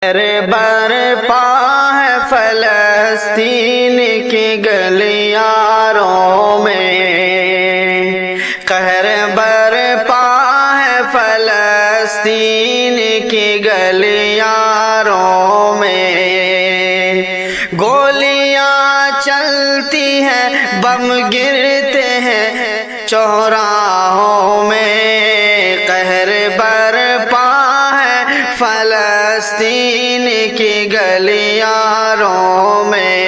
برپا ہے فلسطین کی گلیاروں میں، قہر برپا ہے فلسطین کی گلیاروں میں، گولیاں چلتی ہیں بم گرتے ہیں چوراہوں میں، قہر برپا ہے فلسطین کی گلیاروں میں،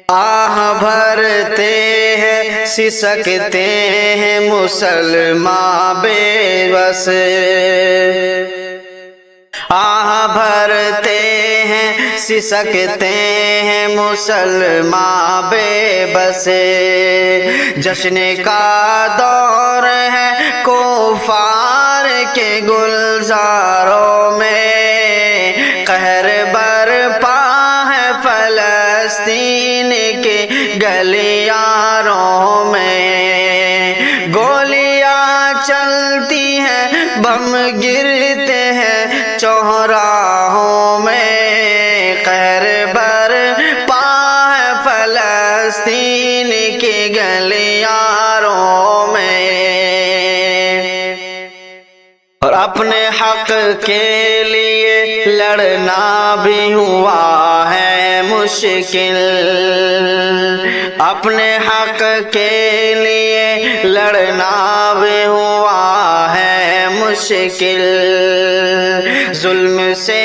آہ بھرتے ہیں سسکتے ہیں مسلمان بے بس، آہ بھرتے ہیں سسکتے ہیں مسلمان بے بس، جشن کا دور ہے کفار کے گلزاروں میں، قہر برپا ہے فلسطین کے گلیاروں میں، گولیاں چلتی ہیں بم گرتے ہیں چوراہوں میں، قہر برپا ہے فلسطین کی گلیاروں میں، اور اپنے حق کے لیے لڑنا بھی ہوا ہے مشکل، اپنے حق کے لیے لڑنا بھی ہوا ہے مشکل، ظلم سے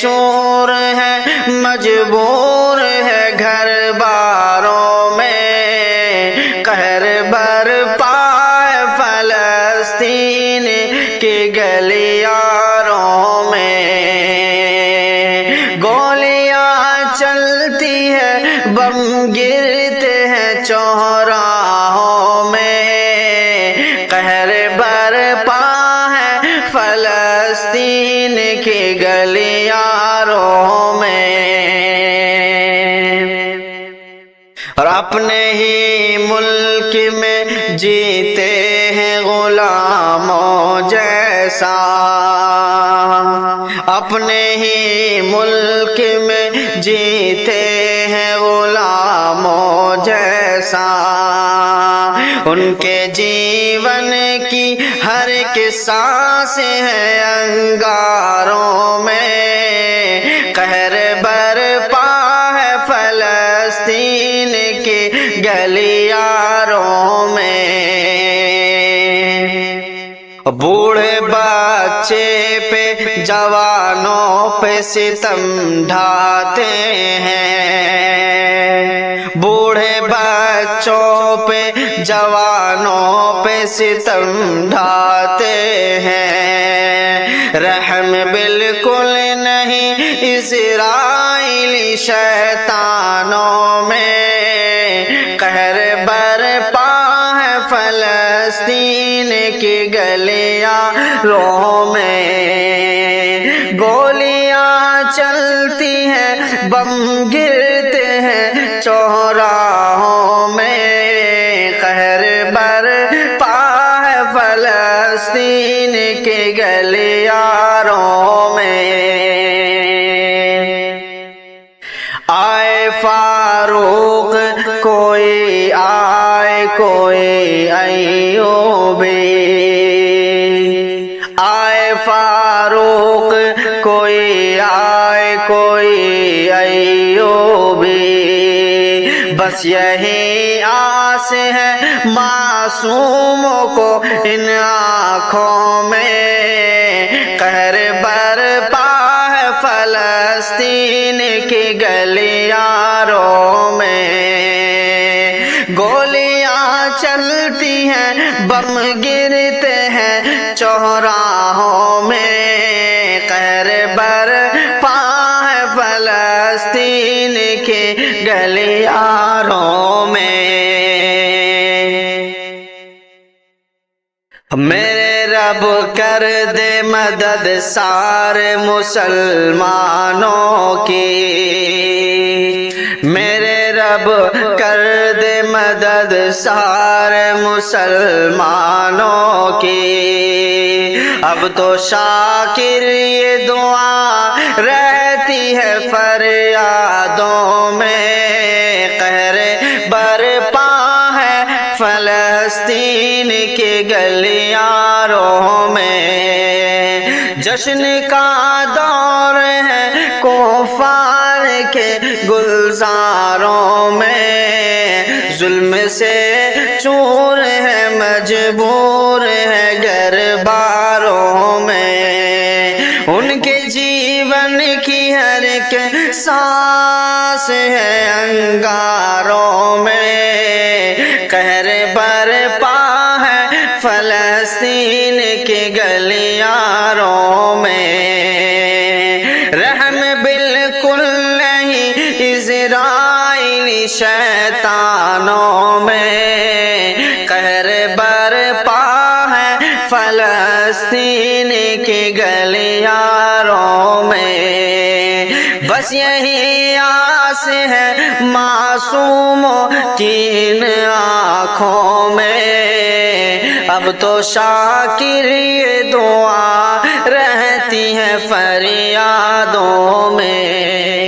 چور ہے مجبور ہے گھر باروں میں، قہر برپا ہے فلسطین کی گلیاروں میں، گولیاں چلتی ہیں بم گرتے ہیں چوراہوں میں، قہر برپا ہے فلسطین کی گلیاروں میں، اور اپنے ہی ملک میں جیتے ہیں غلاموں جیسا، اپنے ہی ملک میں جیتے ہیں غلاموں جیسا، ان کے جیون کی ہر ایک سانس ہے انگاروں میں، قہر برپا ہے فلسطین کی گلیاروں میں، بوڑھے بچے پہ جوانوں پہ ستم ڈھاتے ہیں، بوڑھے بچوں پہ جوانوں پہ ستم ڈھاتے ہیں، رحم بالکل نہیں اسرائیلی شیطانوں میں، قہر برپا ہے فلسطین کی گلیاروں میں، گولیاں چلتی ہیں بم گرتے ہیں چوراہوں میں، قہر برپا ہے فلسطین کی گلیاروں میں، آئے فاروق کوئی آئے کوئی ایوبی، آئے فاروق کوئی آئے کوئی ایوبی، بس یہی آس ہے معصوموں کو ان آنکھوں میں، قہر برپا ہے فلسطین کی گلیاروں میں، گولیاں چلتی ہیں بم گرتے ہیں چوراہوں میں، قہر برپا ہے فلسطین کی گلیاروں میں، میرے رب کر دے مدد سارے مسلمانوں کی، میرے رب کر دے مدد سارے مسلمانوں کی، اب تو شاکر یہ دعا رہتی ہے فریادوں میں، قہر برپا ہے فلسطین کے گلیاروں میں، جشن کا دور ہے کفار کے گلزاروں میں، ظلم سے چور ہے مجبور ہے گرباروں میں، ان کے جیون کی ہر ایک سانس ہے انگاروں میں، قہر برپا ہے فلسطین کے گلیاروں میں، رحم بالکل نہیں اسرائیلی شیطانوں میں، قہر برپا ہے فلسطین کے گلیاروں میں، بس یہی آس ہے معصوموں کی ان آنکھوں میں، اب تو شاکر یہ دعا رہتی ہے فریادوں میں۔